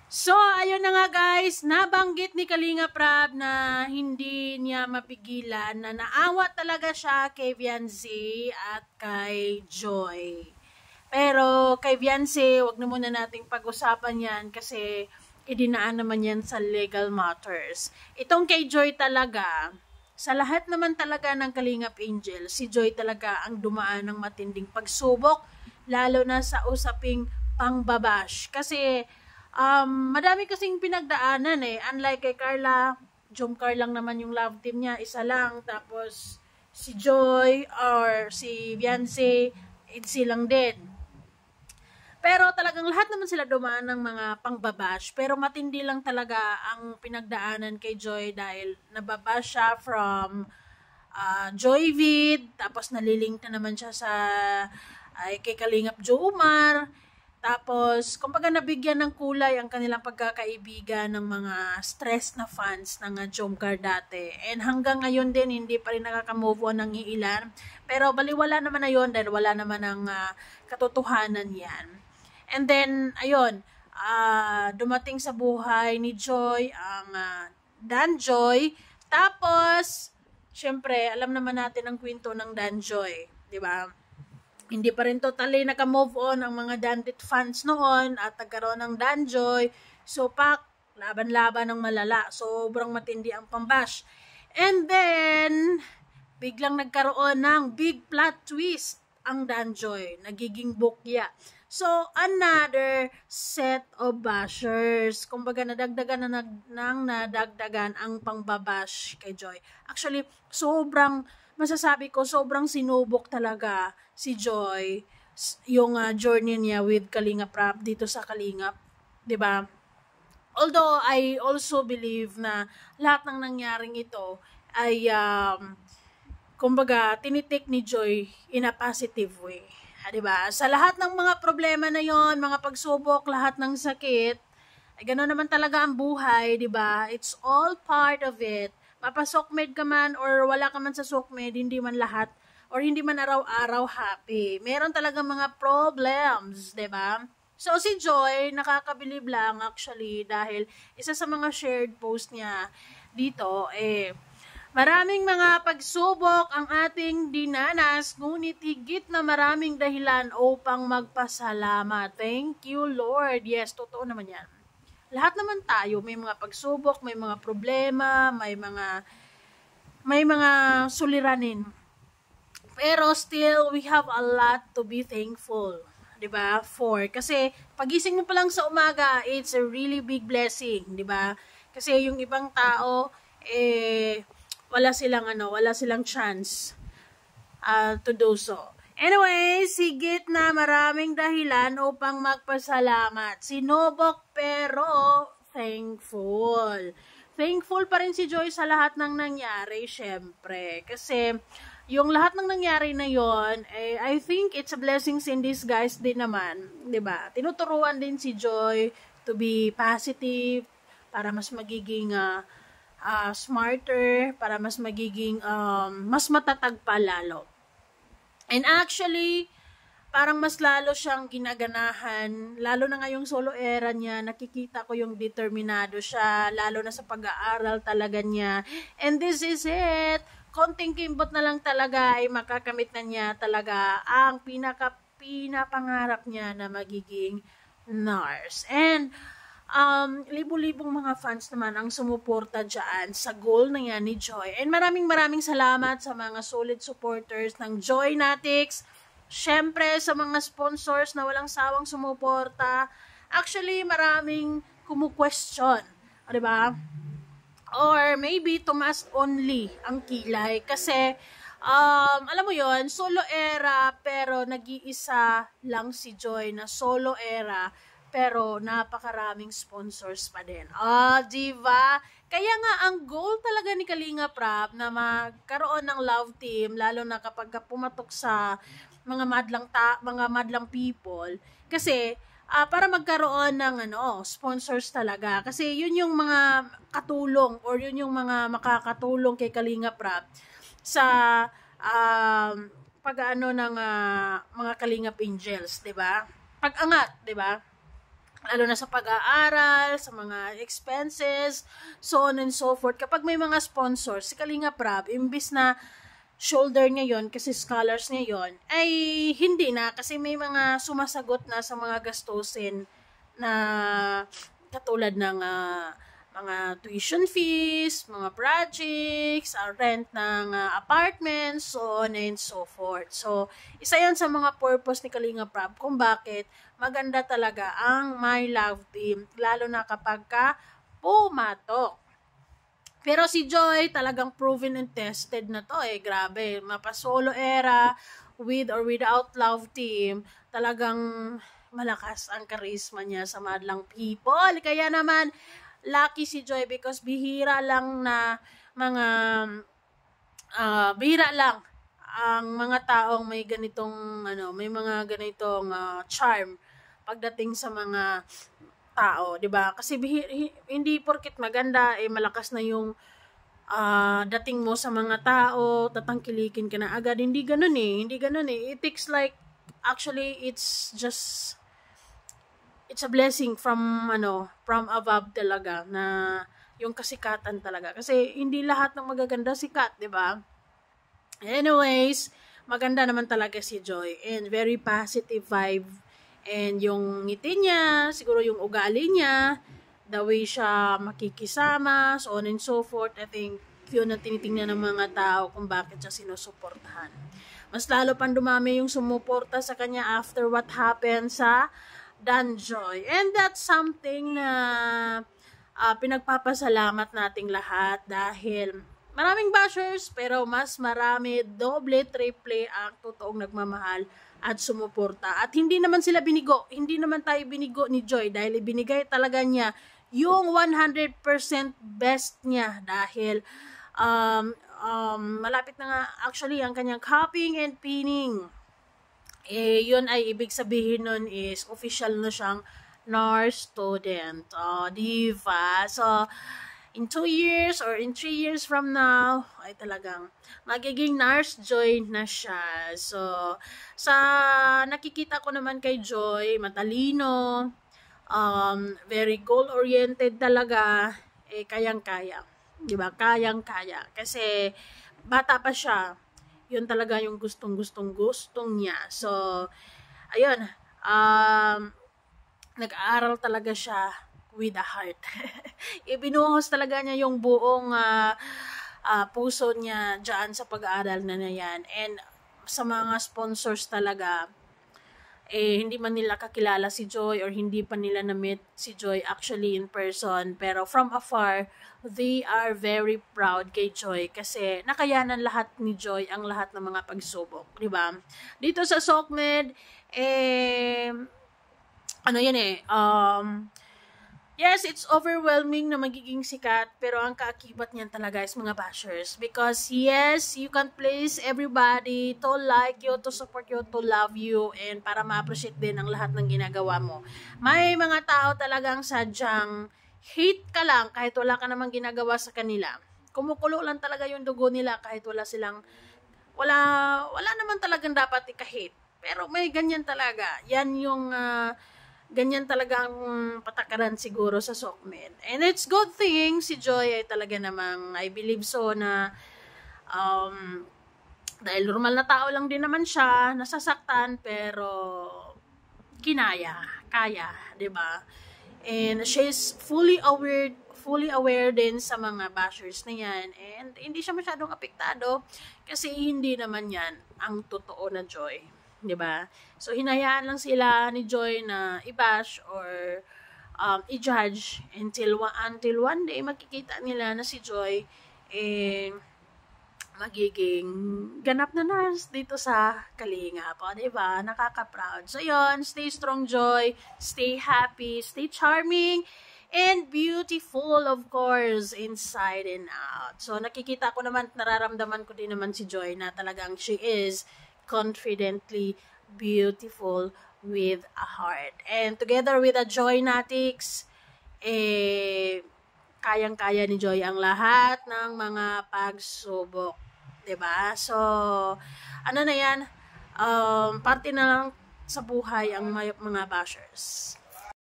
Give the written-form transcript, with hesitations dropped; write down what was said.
So, ayun na nga guys, nabanggit ni Kalinga Prab na hindi niya mapigilan na naawa talaga siya kay Viancy at kay Joy. Pero kay Viancy, wag na muna nating pag-usapan yan kasi idinaan naman yan sa legal matters. Itong kay Joy talaga, sa lahat naman talaga ng Kalingap Angel, si Joy talaga ang dumaan ng matinding pagsubok, lalo na sa usaping pangbabash. Kasi madami kasing pinagdaanan eh. Unlike kay Carla, Jomcar lang naman yung love team niya, isa lang. Tapos si Joy or si Viancy, itzy lang din. Pero talagang lahat naman sila dumaan ng mga pangbabash. Pero matindi lang talaga ang pinagdaanan kay Joy dahil nababash siya from Joyvid. Tapos nalilink na naman siya sa kay Kalingap Jomar. Tapos, kumbaga nabigyan ng kulay ang kanilang pagkakaibigan ng mga stress na fans ng Jomcar dati. And hanggang ngayon din, hindi pa rin nakaka-move on ng iilan. Pero baliwala naman na yun dahil wala naman ng katotohanan yan. And then, ayun, dumating sa buhay ni Joy ang Danjoy. Tapos, syempre, alam naman natin ang kwento ng Danjoy, di ba? Hindi pa rin totally naka-move on ang mga Dandit fans noon at nagkaroon ng Danjoy. So, laban-laban ng malala. Sobrang matindi ang pambash. And then, biglang nagkaroon ng big plot twist ang Danjoy. Nagiging bukya. So, another set of bashers. Kumbaga, nadagdagan nadagdagan ang pangbabash kay Joy. Actually, masasabi ko, sobrang sinubok talaga si Joy yung journey niya with Kalinga Prab dito sa Kalingap, 'di ba? Although I also believe na lahat ng nangyaring ito ay kumbaga tinitik ni Joy in a positive way, 'di ba? Sa lahat ng mga problema na 'yon, mga pagsubok, lahat ng sakit, ay ganoon naman talaga ang buhay, 'di ba? It's all part of it. Papasokmed ka man or wala ka man sa sokmed, hindi man lahat or hindi man araw-araw happy. Meron talaga mga problems, 'di ba? So si Joy, nakakabilib lang actually dahil isa sa mga shared post niya dito maraming mga pagsubok ang ating dinanas, ngunit higit na maraming dahilan upang magpasalamat. Thank you, Lord. Yes, totoo naman 'yan. Lahat naman tayo may mga pagsubok, may mga problema, may mga suliranin. Pero still, we have a lot to be thankful, 'di ba? Kasi pagising mo pa lang sa umaga, it's a really big blessing, 'di ba? Kasi yung ibang tao wala silang chance to do so. Anyway, higit na maraming dahilan upang magpasalamat. Sinubok pero thankful. Thankful pa rin si Joy sa lahat ng nangyari, syempre. Kasi yung lahat ng nangyari na yon, I think it's a blessings in disguise din naman, 'di ba? Tinuturuan din si Joy to be positive para mas magiging smarter, para mas magiging mas matatag pa lalo. And actually, parang mas lalo siyang ginaganahan, lalo na ngayong solo era niya, nakikita ko yung determinado siya, lalo na sa pag-aaral talaga niya. And this is it. Konting kimbot na lang talaga ay makakamit na niya talaga ang pinapangarap niya na magiging nurse. And libo-libong mga fans naman ang sumuporta dyan sa goal na yan ni Joy. And maraming salamat sa mga solid supporters ng Joy Natics. Syempre sa mga sponsors na walang sawang sumuporta. Actually, maraming kumu-question, 'di ba? Or maybe tumaas only ang kilay kasi alam mo yon, solo era pero nag-iisa lang si Joy na solo era pero napakaraming sponsors pa din. Diba? Kaya nga ang goal talaga ni Kalinga Prab na magkaroon ng love team lalo na kapag pumatok sa mga madlang people kasi para magkaroon ng sponsors talaga. Kasi yun yung mga katulong or yun yung mga makakatulong kay Kalinga Prab sa pag-ano ng mga Kalingap Angels, 'di ba? Pag-angat, 'di ba? lalo na sa pag-aaral, sa mga expenses, so on and so forth. Kapag may mga sponsors, si Kalinga Prab, imbis na shoulder niya yon kasi scholars niya yon, ay hindi na kasi may mga sumasagot na sa mga gastusin na katulad ng mga tuition fees, mga projects, rent ng apartments, so on and so forth. So, isa yan sa mga purpose ni Kalinga Prab kung bakit maganda talaga ang My Love Team, lalo na kapag ka pumatok. Pero si Joy, talagang proven and tested na to eh. Grabe, mapa-solo era, with or without Love Team, talagang malakas ang charisma niya sa madlang people. Kaya naman, lucky si Joy because bihira lang ang mga taong may ganitong may mga ganitong charm pagdating sa mga tao, 'di ba? Kasi hindi porket maganda malakas na yung dating mo sa mga tao, tatangkilikin ka na agad. Hindi ganoon eh. It takes like actually it's a blessing from above talaga na yung kasikatan talaga. Kasi hindi lahat ng magaganda sikat, 'di ba? Anyways, maganda naman talaga si Joy and very positive vibe. And yung ngiti niya, siguro yung ugali niya, the way siya makikisama, so on and so forth, I think yun ang tinitingnan ng mga tao kung bakit siya sinusuportahan. Mas lalo pang dumami yung sumuporta sa kanya after what happened sa Danjoy. And that's something na pinagpapasalamat nating lahat dahil maraming bashers pero mas marami, doble, triple ang totoong nagmamahal at sumuporta. At hindi naman sila binigo. Hindi naman tayo binigo ni Joy dahil ibinigay talaga niya yung 100% best niya dahil malapit na nga actually ang kanyang copying and pinning. Yun ay ibig sabihin nun is official na siyang NAR student. Diba? So, in 2 years or in 3 years from now, ay talagang magiging nurse Joy na siya. So, sa nakikita ko naman kay Joy, matalino, very goal-oriented talaga, kayang-kaya. Diba? Kayang-kaya. Kasi, bata pa siya. Yun talaga yung gustong niya. So, ayun, nag-aaral talaga siya with a heart. Ibinuhos talaga niya yung buong puso niya dyan sa pag-aaral na yan. And sa mga sponsors talaga, hindi man nila kakilala si Joy or hindi pa nila na-meet si Joy actually in person. Pero from afar, they are very proud kay Joy kasi nakayanan lahat ni Joy ang lahat ng mga pagsubok. Diba? Dito sa SOCMED, yes, it's overwhelming na magiging sikat, pero ang kaakibat niyan talaga is mga bashers. Because yes, you can please everybody to like you, to support you, to love you, and para ma-appreciate din ang lahat ng ginagawa mo. May mga tao talagang sadyang hate ka lang kahit wala ka namang ginagawa sa kanila. Kumukulo lang talaga yung dugo nila kahit wala naman talagang dapat ika-hate. Pero may ganyan talaga. Yan yung ganyan talaga ang patakaran siguro sa SOCMED. And it's good thing si Joy ay talaga namang I believe so na dahil normal na tao lang din naman siya, nasasaktan pero kaya, 'di ba? And she's fully aware din sa mga bashers na yan and hindi siya masyadong apektado kasi hindi naman yan ang totoo na Joy. 'Di ba? So hinayaan lang sila ni Joy na i-bash or i-judge until one day makikita nila na si Joy magiging ganap na nurse dito sa Kalinga po, 'di ba? Nakaka-proud. So 'yon, stay strong Joy, stay happy, stay charming and beautiful of course inside and out. So nakikita ko naman, nararamdaman ko din naman si Joy na talagang she is confidently beautiful with a heart. And together with a Joynatics, kayang-kaya ni Joy ang lahat ng mga pagsubok. 'Di ba? So, ano na yan? Parte na lang sa buhay ang mga bashers.